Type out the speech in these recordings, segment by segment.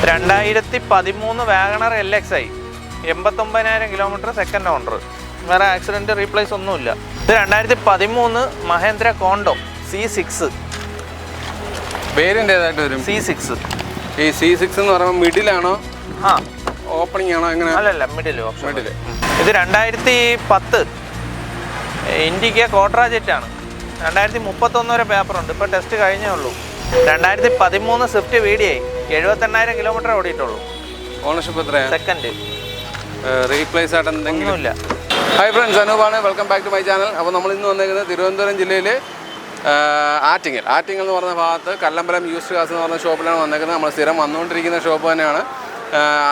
2013 WagonR LXi 89,000 kilometre second owner. വേറെ accident replace ഒന്നുമില്ല. ഇത് 2013 മഹേന്ദ്ര കോണ്ടോ C6. വേരിയൻ്റ് ഏതായിട്ട് വരും? C6. ഈ C6 എന്ന് പറയുമ്പോൾ മിഡിലാണോ ഓപ്പണിംഗ് ആണോ എങ്ങനെ? അല്ലല്ല, മിഡിൽ. ഇത് 2010 ഇൻഡിക്ക കോട്രാ ജെറ്റാണ്. 2031 വരെ പേപ്പറുണ്ട്. ഇപ്പോൾ ടെസ്റ്റ് കഴിഞ്ഞേ ഉള്ളൂ. 2013 സ്വിഫ്റ്റ് VDI 78,000 കിലോമീറ്റർ ഓടിയിട്ടുള്ളൂ. ഓണർഷിപ്പ് എത്രയാണ്? സെക്കൻഡ്. റീപ്ലേസ് ആയിട്ട് എന്തെങ്കിലും ഇല്ല. ഹായ് ഫ്രണ്ട്സ്, അനൂപാണ്. Welcome back to my channel. അപ്പോൾ നമ്മൾ ഇന്ന് വന്നിരിക്കുന്നത് തിരുവനന്തപുരം ജില്ലയിൽ ആറ്റിങ്ങൽ എന്ന് പറഞ്ഞ ഭാഗത്ത് കല്ലമ്പലം യൂസ്ഡ് കാസ് എന്ന് പറഞ്ഞ ഷോപ്പിലാണ് വന്നിരിക്കുന്നത്. നമ്മൾ സ്ഥിരം വന്നുകൊണ്ടിരിക്കുന്ന ഷോപ്പ് തന്നെയാണ്.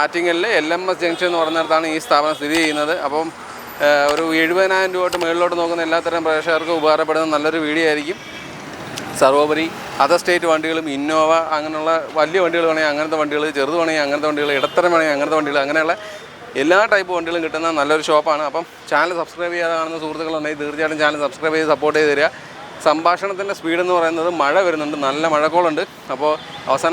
ആറ്റിങ്ങലിൽ LMS ജംഗ്ഷൻ എന്ന് പറഞ്ഞിടത്താണ് ഈ സ്ഥാപനം സ്ഥിതി ചെയ്യുന്നത്. അപ്പം ഒരു 70,000 രൂപ തൊട്ട് മുകളിലോട്ട് നോക്കുന്ന എല്ലാത്തരം പ്രേക്ഷകർക്കും ഉപകാരപ്പെടുന്ന നല്ലൊരു വീഡിയോ ആയിരിക്കും. സർവോപരി അതർ സ്റ്റേറ്റ് വണ്ടികളും ഇന്നോവ അങ്ങനെയുള്ള വലിയ വണ്ടികൾ വേണമെങ്കിൽ അങ്ങനത്തെ വണ്ടികൾ, ചെറുത് വേണമെങ്കിൽ അങ്ങനത്തെ വണ്ടികൾ, ഇടത്തരം വേണമെങ്കിൽ അങ്ങനത്തെ വണ്ടികൾ, അങ്ങനെയുള്ള എല്ലാ ടൈപ്പ് വണ്ടികളും കിട്ടുന്ന നല്ലൊരു ഷോപ്പാണ്. അപ്പം ചാനൽ സബ്സ്ക്രൈബ് ചെയ്യാതെ കാണുന്ന സുഹൃത്തുക്കളുണ്ടെങ്കിൽ തീർച്ചയായിട്ടും ചാനൽ സബ്സ്ക്രൈബ് ചെയ്ത് സപ്പോർട്ട് ചെയ്ത് തരിക. സംഭാഷണത്തിൻ്റെ സ്പീഡെന്ന് പറയുന്നത് മഴ വരുന്നുണ്ട്, നല്ല മഴക്കോളുണ്ട്. അപ്പോൾ അവസാന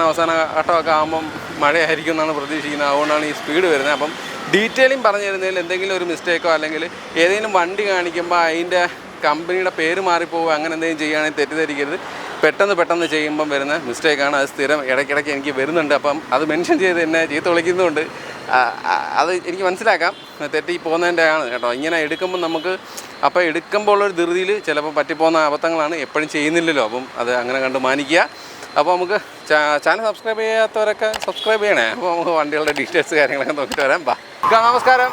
ഘട്ടമൊക്കെ ആകുമ്പം മഴയായിരിക്കും എന്നാണ് പ്രതീക്ഷിക്കുന്നത്. അതുകൊണ്ടാണ് ഈ സ്പീഡ് വരുന്നത്. അപ്പം ഡീറ്റെയിലിംഗ് പറഞ്ഞു തരുന്നതിൽ എന്തെങ്കിലും ഒരു മിസ്റ്റേക്കോ അല്ലെങ്കിൽ ഏതെങ്കിലും വണ്ടി കാണിക്കുമ്പോൾ അതിൻ്റെ കമ്പനിയുടെ പേര് മാറിപ്പോവുക അങ്ങനെ എന്തെങ്കിലും ചെയ്യുകയാണെങ്കിൽ തെറ്റിദ്ധരിക്കരുത്. പെട്ടെന്ന് ചെയ്യുമ്പം വരുന്ന മിസ്റ്റേക്കാണ്. അത് സ്ഥിരം ഇടയ്ക്കിടയ്ക്ക് എനിക്ക് വരുന്നുണ്ട്. അപ്പം അത് മെൻഷൻ ചെയ്ത് എന്നെ ചീത്ത വിളിക്കുന്നുണ്ട്. അത് എനിക്ക് മനസ്സിലാക്കാം, തെറ്റി പോകുന്നതിൻ്റെ ആണ് കേട്ടോ. ഇങ്ങനെ എടുക്കുമ്പോൾ നമുക്ക് എടുക്കുമ്പോൾ ഉള്ളൊരു ധൃതിയിൽ ചിലപ്പോൾ പറ്റിപ്പോകുന്ന അബദ്ധങ്ങളാണ്. എപ്പോഴും ചെയ്യുന്നില്ലല്ലോ. അപ്പം അത് അങ്ങനെ കണ്ട് മാനിക്കുക. അപ്പോൾ നമുക്ക് ചാനൽ സബ്സ്ക്രൈബ് ചെയ്യാത്തവരൊക്കെ സബ്സ്ക്രൈബ് ചെയ്യണേ. അപ്പോൾ നമുക്ക് വണ്ടികളുടെ ഡീറ്റെയിൽസ് കാര്യങ്ങളൊക്കെ നോക്കിയിട്ട് വരാം. നമസ്കാരം.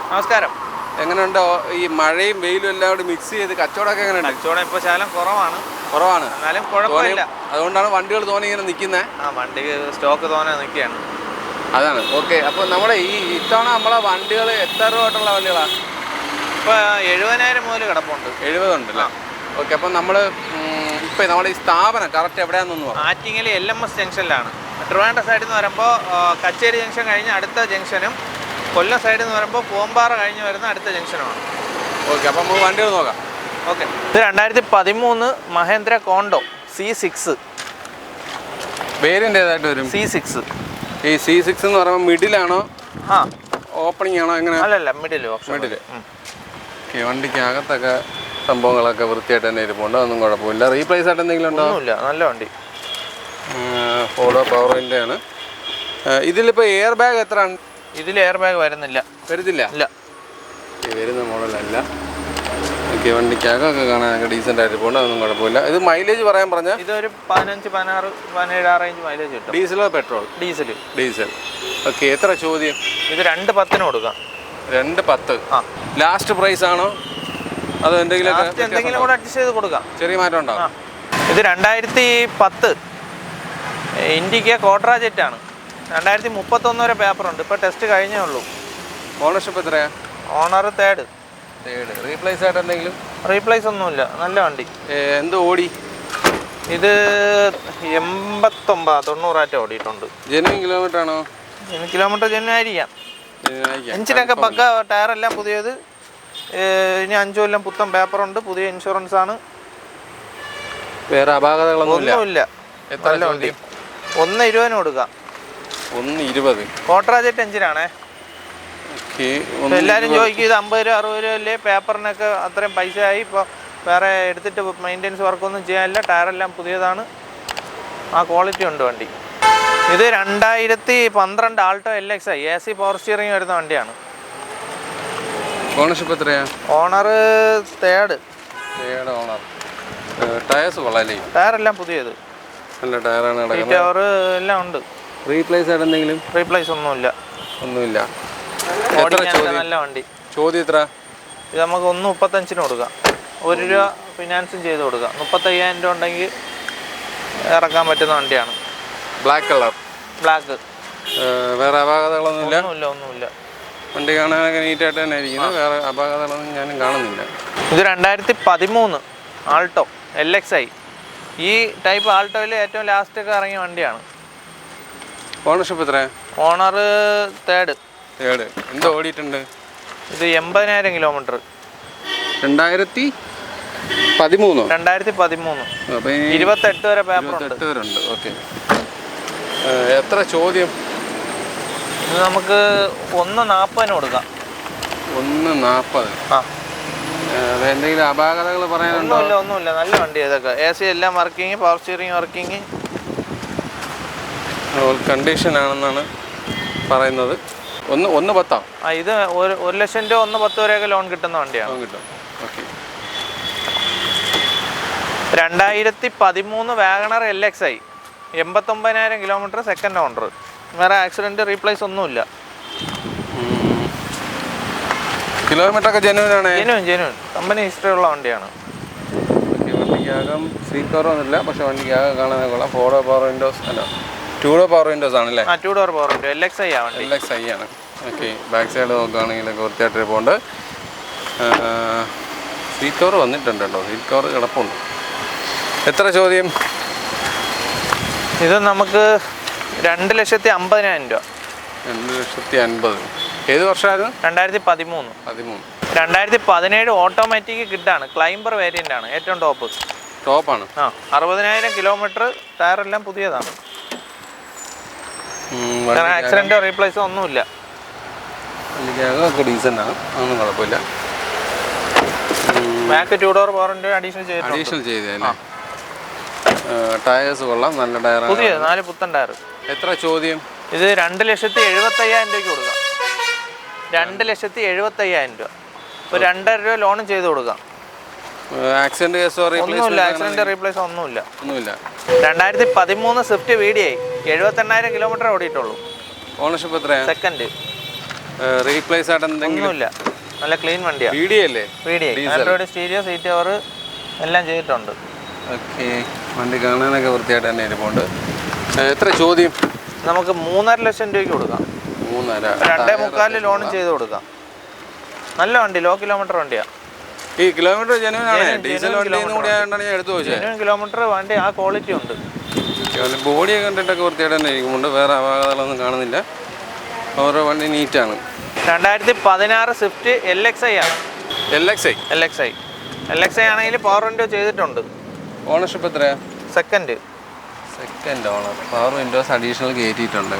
എങ്ങനെയുണ്ടോ ഈ മഴയും വെയിലും എല്ലാം കൂടി മിക്സ് ചെയ്ത് കച്ചവടമൊക്കെ എങ്ങനെയുണ്ട്? കച്ചവടം ഇപ്പോൾ ശാലം കുറവാണ്. എന്നാലും കുഴപ്പമില്ല. അതുകൊണ്ടാണ് വണ്ടികൾ തോന്നി ഇങ്ങനെ നിൽക്കുന്നത്. വണ്ടി സ്റ്റോക്ക് തോന്നെ നിൽക്കുകയാണ്. അതാണ്. ഓക്കെ. അപ്പോൾ നമ്മുടെ ഈ ഇത്തവണ നമ്മളെ വണ്ടികൾ എത്ര രൂപ തൊട്ടുള്ള വണ്ടികളാണ്? ഇപ്പോൾ 70,000 മുതൽ കിടപ്പുണ്ട്. 70 ഉണ്ടല്ലോ. ഓക്കെ. അപ്പം നമ്മൾ ഇപ്പം നമ്മുടെ ഈ സ്ഥാപനം കറക്റ്റ് എവിടെയാണെന്നൊന്ന് പറയാം. ആറ്റിങ്ങൽ LMS ജംഗ്ഷനിലാണ്. ട്രിവാൻഡ്രം സൈഡിൽ നിന്ന് വരുമ്പോൾ കച്ചേരി ജംഗ്ഷൻ കഴിഞ്ഞ് അടുത്ത ജംഗ്ഷനും, കൊല്ലം സൈഡിൽ നിന്ന് വരുമ്പോൾ പൂമ്പാറ കഴിഞ്ഞ് വരുന്ന അടുത്ത ജംഗ്ഷനുമാണ്. ഓക്കെ. അപ്പം നമുക്ക് വണ്ടികൾ നോക്കാം. ഓക്കെ. ഇത് 2013 മഹേന്ദ്ര കോണ്ടോ C6. വേരിയൻ്റ് ഏതായിട്ട് വരും? C6. ഈ C6 എന്ന് പറയുമ്പോൾ മിഡിലാണോ ഓപ്പണിംഗ് ആണോ എങ്ങനെ? അല്ലല്ല, മിഡിൽ. ഓക്കെ. വണ്ടിക്ക് അകത്തൊക്കെ സംഭവങ്ങളൊക്കെ വൃത്തിയായിട്ട് തന്നെ ഇരിപ്പുണ്ട്. അതൊന്നും കുഴപ്പമില്ല. റീപ്ലേസ് ആയിട്ട് എന്തെങ്കിലും ഉണ്ടോ? ഒന്നുമില്ല, നല്ല വണ്ടി. ഫോളോ പവറിൻ്റെ ആണ്. ഇതിലിപ്പോൾ എയർ ബാഗ് എത്ര? ഇതിൽ എയർ ബാഗ് വരുന്നില്ല. ഇല്ല. വരുന്ന മോഡലല്ല. ഓക്കെ. വണ്ടിക്കകമൊക്കെ കാണാനൊക്കെ ഡീസൻ്റ് ആയിട്ട് പോകുന്നത്. അതൊന്നും കുഴപ്പമില്ല. ഇത് മൈലേജ് പറയാൻ പറഞ്ഞാൽ ഇതൊരു 15, 16, 17 ആ റേഞ്ച് മൈലേജ് കിട്ടും. ഡീസലോ പെട്രോൾ? ഡീസൽ. ഓക്കെ. എത്ര ചോദ്യം? ഇത് 2,10 കൊടുക്കാം. 2,10. ലാസ്റ്റ് പ്രൈസ് ആണോ അതോ എന്തെങ്കിലും കൂടെ അഡ്ജസ്റ്റ് ചെയ്ത് കൊടുക്കാം? ചെറിയ മാറ്റം ഉണ്ടാവും. ഇത് 2010 ഇൻഡിക്ക കോട്രാ ജെറ്റാണ്. 2031 വരെ പേപ്പറുണ്ട്. ഇപ്പോൾ ടെസ്റ്റ് കഴിഞ്ഞേ ഉള്ളൂ. ഓണർഷിപ്പ് എത്രയാണ്? Owner third. റീപ്ലേസ് ആയിട്ട് എന്തെങ്കിലും? റീപ്ലേസ് ഒന്നുമില്ല, നല്ല വണ്ടി. എന്ത് ഓടി? ഇത് 89-90 ഓടിയിട്ടുണ്ട്. ജെന്യൂൻ കിലോമീറ്റർ ആണോ? കിലോമീറ്റർ ജെന്യൂൻ ആയിരിക്കാം. എഞ്ചിനൊക്കെ പക്ക, ടയറെല്ലാം പുതിയത്. ഇനി 5 കൊല്ലം പുത്തൻ പേപ്പറുണ്ട്, പുതിയ ഇൻഷുറൻസ് ആണ്. വേറെ അപാകതകളൊന്നുമില്ല. നല്ല വണ്ടി. 1,20 കൊടുക്കാം. 1,20. കോട്രാ ജെറ്റ് എഞ്ചിനാണേ. എല്ലാവരും ചോദിക്കും ഇത് 50 രൂപ 60 രൂപ അല്ലേ? പേപ്പറിനൊക്കെ അത്രയും പൈസ ആയി. ഇപ്പോൾ വേറെ എടുത്തിട്ട് മെയിൻ്റെനൻസ് വർക്കൊന്നും ചെയ്യാനില്ല. ടയറെല്ലാം പുതിയതാണ്. ആ ക്വാളിറ്റി ഉണ്ട് വണ്ടി. ഇത് 2012 Alto LXi AC power steering വരുന്ന വണ്ടിയാണ്. ഓണർഷിപ്പ് എത്രയാണ്? Owner third owner. ടയേഴ്സ് കൊള്ളാല്ലേ? ടയറെല്ലാം പുതിയത്, നല്ല ടയറാണ്. എല്ലാം ഉണ്ട്. റീപ്ലേസ് ആയിട്ട് എന്തെങ്കിലും? റീപ്ലേസ് ഒന്നുമില്ല. നല്ല വണ്ടി. ചോദ്യം എത്ര? ഇത് നമുക്ക് 1,35 കൊടുക്കാം. 1 രൂപ ഫിനാൻസും ചെയ്ത് കൊടുക്കാം. 35,000 രൂപ ഉണ്ടെങ്കിൽ ഇറക്കാൻ പറ്റുന്ന വണ്ടിയാണ്. ബ്ലാക്ക്. വേറെ അപാകതകളൊന്നുമില്ല. വണ്ടി കാണാനൊക്കെ നീറ്റായിട്ട് തന്നെ ഇരിക്കുന്നത്. വേറെ അപാകതകളൊന്നും ഞാനും കാണുന്നില്ല. ഇത് 2013 ആൾട്ടോ LXi. ഈ ടൈപ്പ് ആൾട്ടോയിൽ ഏറ്റവും ലാസ്റ്റ് ഒക്കെ ഇറങ്ങിയ വണ്ടിയാണ്. ഓണർഷിപ്പ് എത്രയാണ്? Owner third. എന്തോ ഓടിയിട്ടുണ്ട്? ഇത് 80,000 കിലോമീറ്റർ. 2013. 28 വരെ പേപ്പറുണ്ട്. ഓക്കെ. എത്ര ചോദ്യം? ഇത് നമുക്ക് 1.40 കൊടുക്കാം. 1.40. ആ, എന്തെങ്കിലും അപാകതകൾ പറയാനുണ്ടോ? ഒന്നുമില്ല. നല്ല വണ്ടി ഇതൊക്കെ. AC എല്ലാം working, power steering working, condition ആണെന്നാണ് പറയുന്നത്. 1.10. ആ, ഇത് 1 ലക്ഷം രൂപ 1.10 വരെയൊക്കെ ലോൺ കിട്ടുന്ന വണ്ടിയാണ്. കിട്ടും. Okay. 2013 WagonR LXi, 89,000 kilometre, second owner. വേറെ ആക്സിഡൻറ്റ് റീപ്ലേസ് ഒന്നുമില്ല. കിലോമീറ്റർ ഒക്കെ ജെന്യൂൻ. കമ്പനി ഹിസ്റ്ററി ഉള്ള വണ്ടിയാണ്. വണ്ടിക്കകം സീറ്റ് കവർ ഒന്നുമില്ല, പക്ഷെ വണ്ടിക്കകം കാണാനൊക്കെ കൊള്ളാം. 4 പവർ വിൻഡോസ് അല്ല, 2 പവർ വിൻഡോസ് ആണല്ലേ? 2 ഡോർ പവർ വിൻഡോ. LXi ആണ് വണ്ടി. LXi ആണ്. ഓക്കെ. ബാക്ക് സൈഡ് നോക്കുകയാണെങ്കിലൊക്കെ വൃത്തിയായിട്ട് പോകുന്നുണ്ട്. സീറ്റ് കവർ വന്നിട്ടുണ്ട് കേട്ടോ, സീറ്റ് കവർ കിടപ്പുണ്ട്. എത്ര ചോദ്യം? ഇത് നമുക്ക് 2,50,000 രൂപ. 2,50,000. ഏത് വർഷമായിരുന്നു? 2013. 2017 ഓട്ടോമാറ്റിക് കിഡാണ്, ക്ലൈംബർ വേരിയൻ്റ് ആണ്, ഏറ്റവും ടോപ്പാണ്. 60,000 കിലോമീറ്റർ, ടയറെല്ലാം പുതിയതാണ്. ആക്സിഡൻറ്റോ റീപ്ലേസോ ഒന്നുമില്ല. ഡീസൻ്റ് ആണ്, ഒന്നും കുഴപ്പമില്ല. Back 2 door power window additional ചെയ്തല്ലേ? ടയേഴ്സ് കൊള്ളാം, നല്ല ടയറാണ്. പുതിയ 4 പുത്തൻ ടയർ. എത്ര ചോദ്യം? ഇത് 2,75,000 രൂപയ്ക്ക് കൊടുക്കാം. 2,75,000 രൂപ. ഇപ്പോൾ 2.5 രൂപ ലോണും ചെയ്ത് കൊടുക്കാം. ആക്സിഡന്റ് കേസോ ആക്സിഡന്റ് റീപ്ലേസ് ഒന്നുമില്ല. 2013 സ്വിഫ്റ്റ് VDI, 78,000 കിലോമീറ്റർ ഓടിയിട്ടുള്ളൂ. ഓണർഷിപ്പ് എത്രയാണ്? സെക്കൻഡ്. റീപ്ലേസ് ആയിട്ട് എന്തെങ്കിലും ഒന്നുമില്ല, നല്ല ക്ലീൻ വണ്ടിയാണ്. VDI Android stereo, seat cover എല്ലാം ചെയ്തിട്ടുണ്ട്. ഓക്കെ. വണ്ടി കാണാനൊക്കെ വൃത്തിയായിട്ട് തന്നെ ഇരിപ്പുണ്ട്. എത്ര ചോദ്യം? നമുക്ക് 3.5 ലക്ഷം രൂപയ്ക്ക് കൊടുക്കാം. 2.25 ലോണും ചെയ്ത് കൊടുക്കാം. നല്ല വണ്ടി, ലോ കിലോമീറ്റർ വണ്ടിയാണ്. ഈ കിലോമീറ്റർ ജെന്യൂൻ ആണ്. ഡീസൽ വണ്ടിയും കൂടി ആയതുകൊണ്ടാണ് ഞാൻ എടുത്തു ചോദിച്ചത്. ജെന്യൂൻ കിലോമീറ്റർ വണ്ടി, ആ ക്വാളിറ്റി ഉണ്ട്. ബോഡിയൊക്കെ കണ്ടിട്ടൊക്കെ വൃത്തിയായിട്ട് തന്നെ ഇരിക്കുന്നുണ്ട്, വേറെ അപാകതകളൊന്നും കാണുന്നില്ല. ഓരോ വണ്ടി നീറ്റാണ്. 2016 സ്വിഫ്റ്റ് LXi ആണ്. LXi ആണെങ്കിൽ പവർ വിൻഡോ ചെയ്തിട്ടുണ്ട്. ഓണർഷിപ്പ് എത്രയാണ്? Second owner. Power windows additional കയറ്റിയിട്ടുണ്ട്.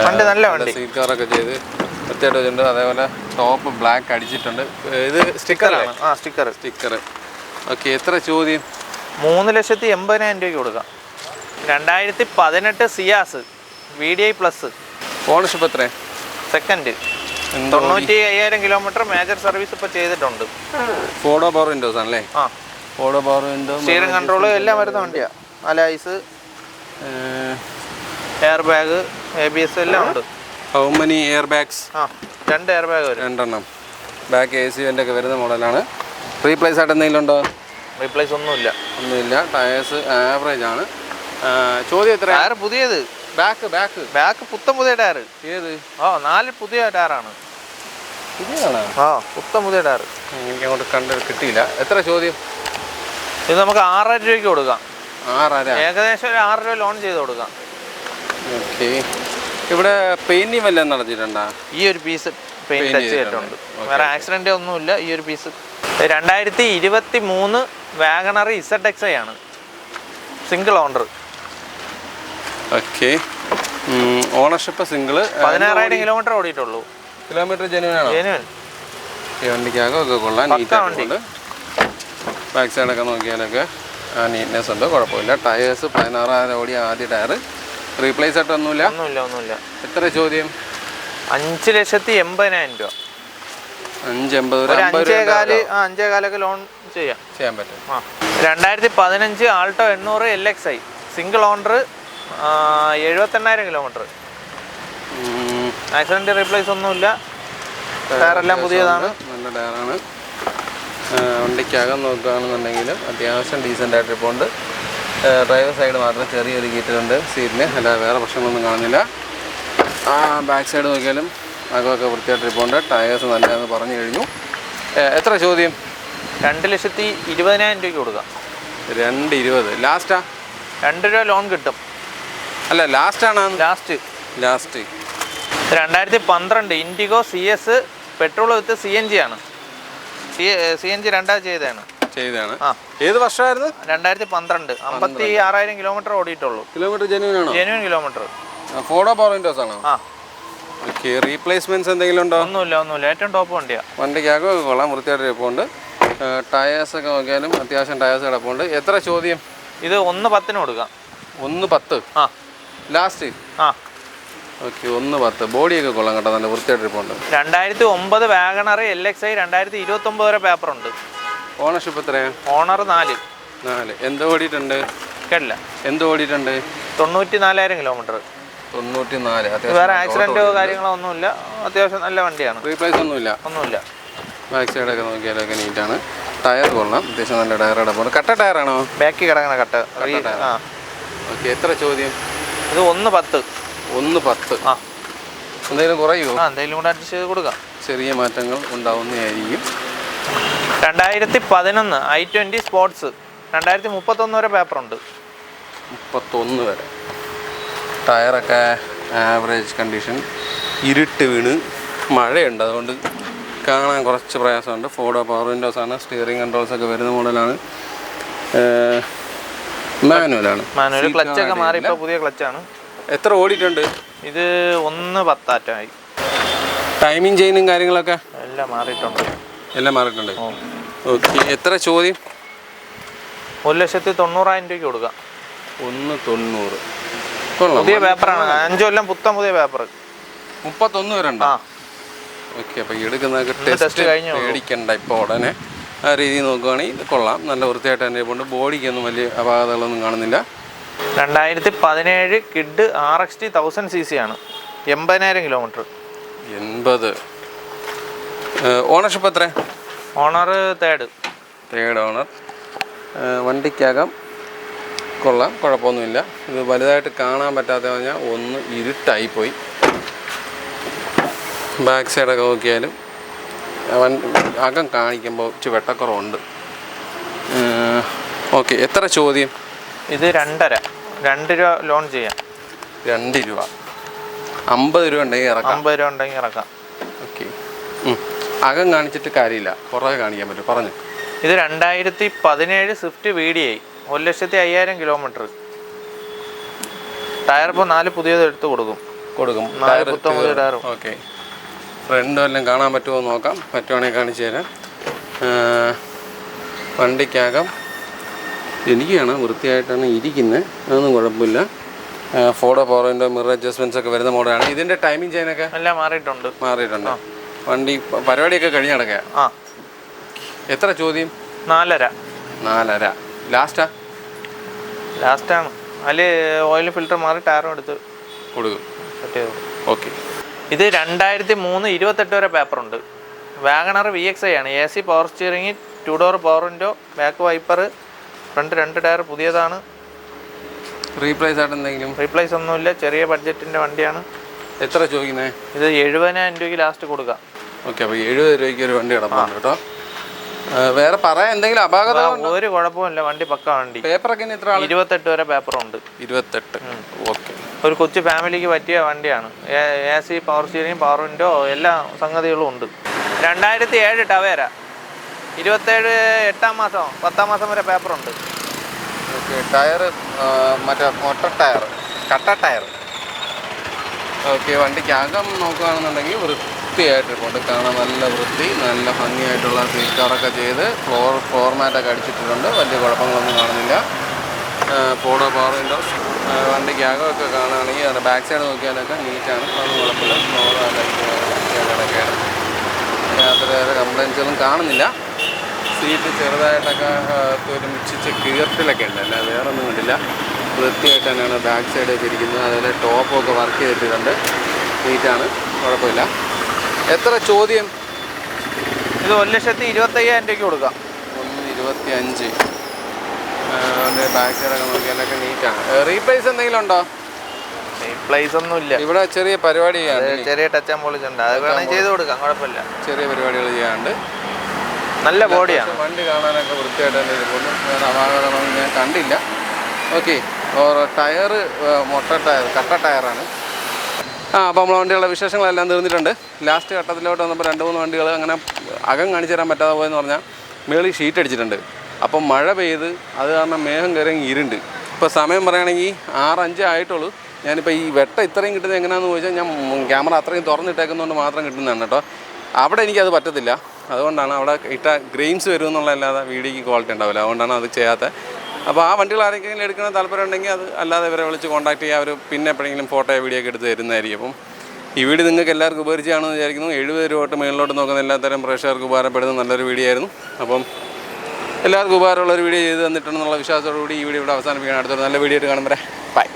വണ്ടി നല്ല വണ്ടി. സീറ്റ് കവറൊക്കെ ചെയ്ത് വൃത്തിയായിട്ട് വെച്ചിട്ടുണ്ട്. അതേപോലെ ടോപ്പ് ബ്ലാക്ക് അടിച്ചിട്ടുണ്ട്. ഇത് സ്റ്റിക്കറാണ്. സ്റ്റിക്കർ. ഓക്കെ. എത്ര ചോദ്യം? 3,80,000 രൂപയ്ക്ക് കൊടുക്കാം. 2018 സിയാസ് VDI പ്ലസ്. ഓണർഷിപ്പ് എത്ര? സെക്കൻഡ്. 95,000 കിലോമീറ്റർ, മേജർ സർവീസ് ഇപ്പോൾ ചെയ്തിട്ടുണ്ട്. 4 പവർ വിൻഡോസ് ആണല്ലേ? 4 പവർ വിൻഡോ, സ്റ്റിയറിംഗ് കൺട്രോൾ എല്ലാം വരുന്ന വണ്ടിയാണ്. അലൈസ്, എയർ ബാഗ്, ABS എല്ലാം ഉണ്ട്. How many air bags? 2 air bag വരും. 2 എണ്ണം. ബാക്ക് AC ഒക്കെ വരുന്ന മോഡലാണ്. റീപ്ലേസ് ആയിട്ട് എന്തെങ്കിലും ഉണ്ടോ? റീപ്ലേസ് ഒന്നുമില്ല. ടയേഴ്സ് ആവറേജ് ആണ്. ചോദ്യം എത്ര? ടയർ പുതിയത്. ബാക്ക് പുത്തൻ പുതിയ ടയർ. ഏത്? 4 പുതിയ ടയറാണ്. പുതിയതാണ്? പുത്തൻ പുതിയ ടയർ. എനിക്ക് അങ്ങോട്ട് കണ്ട് കിട്ടിയില്ല. എത്ര ചോദ്യം? ഇത് നമുക്ക് 6.5 രൂപയ്ക്ക് കൊടുക്കാം. 6.5? ഏകദേശം ഒരു 6 രൂപ ലോൺ ചെയ്ത് കൊടുക്കാം. ഓക്കെ. ഇവിടെ പെയിന്റിങ് വല്ലതും നടത്തിയിട്ടുണ്ടോ? ഈ ഒരു പീസ് പെയിന്റ് ടച്ച് ചെയ്തിട്ടുണ്ട്. വേറെ ആക്സിഡന്റ് ഒന്നുമില്ല. ഈ ഒരു പീസ് 2023 വാഗണർ ZXi ആണ്, single owner. Okay. Ownership single. 16,000 kilometre ഓടിയിട്ടുള്ളൂ. കിലോമീറ്റർ ജെന്യൂൻ ആണോ? ഈ വണ്ടിക്കകം ഒക്കെ കൊള്ളാം, നീറ്റായിട്ടുണ്ട്. ബാക്ക് സൈഡൊക്കെ നോക്കിയാലൊക്കെ നീറ്റ്നെസ് ഉണ്ട്, കുഴപ്പമില്ല. ടയേഴ്സ് 16,000 ഓടിയ ആദ്യ ടയർ. റീപ്ലേസ് ആയിട്ട് ഒന്നുമില്ല. എത്ര ചോദ്യം? 5,80,000 രൂപ. 5,50,000 ലോൺ ചെയ്യാൻ പറ്റും. 2015 Alto 800 LXi, single owner, 78,000 kilometre. Accident replace ഒന്നുമില്ല. ടയറെല്ലാം പുതിയതാണ്, നല്ല ടയറാണ്. വണ്ടിക്കകം നോക്കുകയാണെന്നുണ്ടെങ്കിലും അത്യാവശ്യം ഡീസൻ്റ് ആയിട്ട് ഇപ്പോൾ ഉണ്ട്. ഡ്രൈവർ സൈഡ് മാത്രം ചെറിയൊരു കീറ്റുണ്ട് സീറ്റിന്, അല്ലാതെ വേറെ പ്രശ്നങ്ങളൊന്നും കാണുന്നില്ല. ബാക്ക് സൈഡ് നോക്കിയാലും അകമൊക്കെ വൃത്തിയായിട്ട് ഇപ്പോൾ ഉണ്ട്. ടയേഴ്സ് നല്ലതെന്ന് പറഞ്ഞു കഴിഞ്ഞു. എത്ര ചോദ്യം? 2,20,000 രൂപയ്ക്ക് കൊടുക്കാം. 2.20 ലാസ്റ്റാ? 2 രൂപ ലോൺ കിട്ടും. അല്ല, ലാസ്റ്റാണ്. Last 2012 Indigo CS, petrol with CNG ആണ്. CNG 2 ചെയ്തതാണ്. ഏത് വർഷമായിരുന്നു? 2012. 56,000 കിലോമീറ്റർ ഓടിയിട്ടുള്ളൂ. കിലോമീറ്റർ ജെന്യൂൻ ആണോ? Genuine kilometre. 4 പവർ വിൻഡോസ് ആണോ? ഓക്കെ, റീപ്ലേസ്മെൻറ്റ്സ് എന്തെങ്കിലും ഉണ്ടോ? ഒന്നുമില്ല, ഏറ്റവും ടോപ്പ് വണ്ടിയാണ്. വണ്ടിക്കകമൊക്കെ കൊള്ളാം, വൃത്തിയായിട്ട് ഇരിപ്പുണ്ട്. ടയേഴ്സൊക്കെ നോക്കിയാലും അത്യാവശ്യം ടയേഴ്സ് കിടപ്പുണ്ട്. എത്ര ചോദ്യം? ഇത് 1.10 കൊടുക്കാം. 1.10 ആ ലാസ്റ്റ്. ആ ഓക്കെ, 1.10. ബോഡിയൊക്കെ കൊള്ളാം കേട്ടോ, നല്ല വൃത്തിയായിട്ട് ഇരിപ്പുണ്ട്. 2009 വാഗണർ LXi 2029 വരെ പേപ്പറുണ്ട്. ഓണർഷിപ്പ് എത്രയാണ്? ഓണർ 4. എന്ത് ഓടിയിട്ടുണ്ട്? കേട്ടില്ല. എന്ത് ഓടിയിട്ടുണ്ട്? 94,000 കിലോമീറ്റർ. 94. വേറെ ആക്സിഡന്റോ കാര്യങ്ങളോ ഒന്നുമില്ല, അത്യാവശ്യം നല്ല വണ്ടിയാണ്. റീപ്ലേസ് ഒന്നുമില്ല. ബാക്ക് സൈഡൊക്കെ നോക്കിയാലൊക്കെ നീറ്റാണ്. ടയർ കൊള്ളാം, അത്യാവശ്യം നല്ല ടയർ കിടപ്പുണ്ട്. കട്ട ടയറാണോ? ബാക്കി കിടക്കണ കട്ട. ഓക്കെ, എത്ര ചോദ്യം? ഇത് 1.10. 1.10. ആ, എന്തെങ്കിലും കുറയുമോ? എന്തെങ്കിലും കൂടെ അഡ്ജസ്റ്റ് ചെയ്ത് കൊടുക്കാം. ചെറിയ മാറ്റങ്ങൾ ഉണ്ടാവുന്നതായിരിക്കും. 2011 i20 സ്പോർട്സ് 2031 വരെ പേപ്പറുണ്ട്. 31 വരെ. ടയറൊക്കെ ആവറേജ് കണ്ടീഷൻ. ഇരുട്ട് വീണ് മഴയുണ്ട്, അതുകൊണ്ട് കാണാൻ കുറച്ച് പ്രയാസമുണ്ട്. ഫോർഡ് പവർ വിൻഡോസാണ്. സ്റ്റിയറിംഗ് കൺട്രോൾസൊക്കെ വരുന്ന മോഡലാണ്. മാനുവലാണ്. ക്ലച്ചൊക്കെ മാറി, ഇപ്പോൾ പുതിയ ക്ലച്ചാണ്. എത്ര ഓടിയിട്ടുണ്ട്? ഇത് 1.10 ആയി. ടൈമിങ് ചെയിനും കാര്യങ്ങളൊക്കെ എല്ലാം മാറിയിട്ടുണ്ട്. ഓക്കെ, എത്ര ചോദ്യം? 1,90,000 രൂപയ്ക്ക് കൊടുക്കാം. 1.90. കൊള്ളാം, പുതിയ പേപ്പറാണ്. 5 കൊല്ലം പുതിയ പേപ്പർ. 31 വരെ ഉണ്ടോ? ഓക്കെ, അപ്പോൾ എടുക്കുന്നതൊക്കെ ടെസ്റ്റ് മേടിക്കണ്ട ഇപ്പോൾ ഉടനെ. ആ രീതിയിൽ നോക്കുകയാണെങ്കിൽ കൊള്ളാം, നല്ല വൃത്തിയായിട്ട് തന്നെ കൊണ്ട് ബോഡിക്കൊന്നും വലിയ അപാകതകളൊന്നും കാണുന്നില്ല. 2017 കിഡ് RXT 1000cc ആണ്. 80,000 കിലോമീറ്റർ. 80. ഓണർഷിപ്പ് എത്ര? Owner third owner. വണ്ടിക്കകം കൊള്ളാം, കുഴപ്പമൊന്നുമില്ല. ഇത് വലുതായിട്ട് കാണാൻ പറ്റാത്ത പറഞ്ഞാൽ ഒന്ന് ഇരുട്ടായിപ്പോയി. ബാക്ക് സൈഡൊക്കെ നോക്കിയാലും അകം കാണിക്കുമ്പോൾ ഇച്ചിരി വെട്ടക്കുറവുണ്ട്. ഓക്കെ, എത്ര ചോദ്യം? ഇത് 2 രൂപ ലോൺ ചെയ്യാം. 2 രൂപ. 50 രൂപ ഉണ്ടെങ്കിൽ ഇറക്കാം. 50 രൂപ ഉണ്ടെങ്കിൽ ഇറക്കാം. ഓക്കെ, അകം കാണിച്ചിട്ട് കാര്യമില്ല, പുറകെ കാണിക്കാൻ പറ്റും. പറഞ്ഞു. ഇത് 2017 സ്വിഫ്റ്റ് VDI 1,05,000 കിലോമീറ്റർ. ടയർ ഇപ്പോൾ 4 പുതിയത് എടുത്ത് കൊടുക്കും. 4 പുതിയ ടയറും. ഓക്കെ, ഫ്രണ്ടും എല്ലാം കാണാൻ പറ്റുമോ നോക്കാം. പറ്റുവാണെങ്കിൽ കാണിച്ചു തരാം. വണ്ടിക്കകം എനിക്കാണ് വൃത്തിയായിട്ടാണ് ഇരിക്കുന്നത്, അതൊന്നും കുഴപ്പമില്ല. Ford power window, mirror adjustments ഒക്കെ വരുന്ന മോഡലാണ്. ഇതിൻ്റെ ടൈമിംഗ് ചെയിനൊക്കെ എല്ലാം മാറിയിട്ടുണ്ട്. വണ്ടി പരിപാടിയൊക്കെ കഴിഞ്ഞ് കിടക്കുക. എത്ര ചോദ്യം? 4.5. ലാസ്റ്റാണ്. അതിൽ ഓയിൽ ഫിൽറ്റർ മാറി ടയറും എടുത്ത് കൊടുക്കും. ഓക്കെ, ഇത് 2003 28 വരെ പേപ്പറുണ്ട്. വാഗണർ VXi ആണ്. AC power steering, 2 door power window, back wiper, front 2 tyre പുതിയതാണ്. റീപ്ലേസ് ആയിട്ട് എന്തെങ്കിലും? റീപ്ലേസ് ഒന്നുമില്ല, ചെറിയ ബഡ്ജറ്റിൻ്റെ വണ്ടിയാണ്. എത്ര ചോദിക്കുന്നത്? ഇത് 70,000 രൂപയ്ക്ക് ലാസ്റ്റ് കൊടുക്കാം. ഓക്കെ, അപ്പോൾ 70 രൂപയ്ക്ക് ഒരു വണ്ടി കിടപ്പുണ്ട് കേട്ടോ. വേറെ പറയാൻ എന്തെങ്കിലും അപാകത? ഒരു കുഴപ്പമില്ല, വണ്ടി പക്ക വണ്ടി. പേപ്പറൊക്കെ 28 വരെ പേപ്പറുണ്ട്. 28. ഓക്കെ, ഒരു കൊച്ചു ഫാമിലിക്ക് പറ്റിയ വണ്ടിയാണ്. AC power steering, power window, എല്ലാ സംഗതികളും ഉണ്ട്. 2007 ടവേര 27 8ാം മാസം 10ാം മാസം വരെ പേപ്പറുണ്ട്. ഓക്കെ, ടയർ മറ്റേ കട്ട ടയർ. ഓക്കെ, വണ്ടിക്ക് അകം നോക്കുകയാണെന്നുണ്ടെങ്കിൽ വൃത്തിയായിട്ടിട്ടുണ്ട്. കാണാൻ നല്ല വൃത്തി, നല്ല ഭംഗിയായിട്ടുള്ള സീറ്റ് ചെയ്ത് ഫ്ലോർ മാറ്റൊക്കെ അടിച്ചിട്ടുണ്ട്. വലിയ കുഴപ്പങ്ങളൊന്നും കാണുന്നില്ല. Ford power Windows. വണ്ടിക്ക് അകമൊക്കെ കാണുകയാണെങ്കിൽ അതിൻ്റെ ബാക്ക് സൈഡ് നോക്കിയാലൊക്കെ നീറ്റാണ്, അതൊന്നും കുഴപ്പമില്ല. ഫ്ലോറൊക്കെയാണ്, യാതൊരു കംപ്ലൈൻസുകളും കാണുന്നില്ല. സീറ്റ് ചെറുതായിട്ടൊക്കെ ഒരുമിച്ച് കീർട്ടിലൊക്കെ ഉണ്ട്, അല്ല വേറെ ഒന്നും കണ്ടില്ല. വൃത്തിയായിട്ട് തന്നെയാണ് ബാക്ക് സൈഡൊക്കെ ഇരിക്കുന്നത്. അതുപോലെ ടോപ്പൊക്കെ വർക്ക് ചെയ്തിട്ടുണ്ട്, നീറ്റാണ്, കുഴപ്പമില്ല. എത്ര ചോദ്യം? ഇത് 1,25,000 രൂപയ്ക്ക് കൊടുക്കാം. 1,25. ബാക്ക് സൈഡൊക്കെ നോക്കിയാലൊക്കെ നീറ്റാണ്. റീപ്ലേസ് എന്തെങ്കിലും ഉണ്ടോ? റീപ്ലേസ് ഒന്നുമില്ല. ഇവിടെ ചെറിയ പരിപാടി ചെറിയ ടച്ച് ആൻഡ് പോളിഷ് ഉണ്ട്, അത് വേണമെങ്കിൽ ചെയ്ത് കൊടുക്കാം, കുഴപ്പമില്ല. ചെറിയ പരിപാടികൾ ചെയ്യാണ്ട് നല്ല ബോഡിയാണ്. വണ്ടി കാണാനൊക്കെ വൃത്തിയായിട്ട് തന്നെ ഇരിക്കുന്നു. വേറെ അപാകതകളൊന്നും ഞാൻ കണ്ടില്ല. ഓക്കെ, ടയർ കട്ട ടയറാണ്. അപ്പോൾ നമ്മൾ വണ്ടികളുടെ വിശേഷങ്ങളെല്ലാം തീർന്നിട്ടുണ്ട്. ലാസ്റ്റ് ഘട്ടത്തിലോട്ട് വന്നപ്പോൾ 2-3 വണ്ടികൾ അങ്ങനെ അകം കാണിച്ചു തരാൻ പറ്റാതെ പോയെന്ന് പറഞ്ഞാൽ മേളിൽ ഷീറ്റ് അടിച്ചിട്ടുണ്ട്. അപ്പം മഴ പെയ്ത് അത് കാരണം മേഘം കയറി ഇരുണ്ട്. ഇപ്പോൾ സമയം പറയുകയാണെങ്കിൽ 6:05 ആയിട്ടുള്ളൂ. ഞാനിപ്പോൾ ഈ വെട്ടം ഇത്രയും കിട്ടുന്നത് എങ്ങനെയാണെന്ന് ചോദിച്ചാൽ ഞാൻ ക്യാമറ അത്രയും തുറന്നിട്ടേക്കുന്നതുകൊണ്ട് മാത്രം കിട്ടുന്നതാണ് കേട്ടോ. അവിടെ എനിക്കത് പറ്റത്തില്ല. അതുകൊണ്ടാണ് അവിടെ ഇട്ട ഗ്രെയിൻസ് വരും എന്നുള്ളതല്ലാതെ വീഡിയോയ്ക്ക് ക്വാളിറ്റി ഉണ്ടാവില്ല. അതുകൊണ്ടാണ് അത് ചെയ്യാത്തത്. അപ്പോൾ ആ വണ്ടികൾ ആരെങ്കിലും എടുക്കുന്ന താല്പര്യം ഉണ്ടെങ്കിൽ അത് അല്ലാതെ ഇവരെ വിളിച്ച് കോൺടാക്ട് ചെയ്യുക. അവർ പിന്നെ എപ്പോഴെങ്കിലും ഫോട്ടോ വീഡിയോ ഒക്കെ എടുത്ത് തരുന്നതായിരിക്കും. അപ്പം ഈ വീഡിയോ നിങ്ങൾക്ക് എല്ലാവർക്കും ഉപകരിച്ചാണെന്ന് വിചാരിക്കുന്നു. 70 രൂപ തൊട്ട് മേളിലോട്ട് നോക്കുന്ന എല്ലാത്തരം പ്രേക്ഷകർക്ക് ഉപകാരപ്പെടുന്ന നല്ലൊരു വീഡിയോ ആയിരുന്നു. അപ്പം എല്ലാവർക്കും ഉപകാരമുള്ളൊരു വീഡിയോ ചെയ്ത് തന്നിട്ടുണ്ടെന്നുള്ള വിശ്വാസത്തോടുകൂടി ഈ വീഡിയോ ഇവിടെ അവസാനിപ്പിക്കുകയാണ്. അടുത്തൊരു നല്ല വീഡിയോ ആയിട്ട് കാണുമ്പോൾ ബൈ.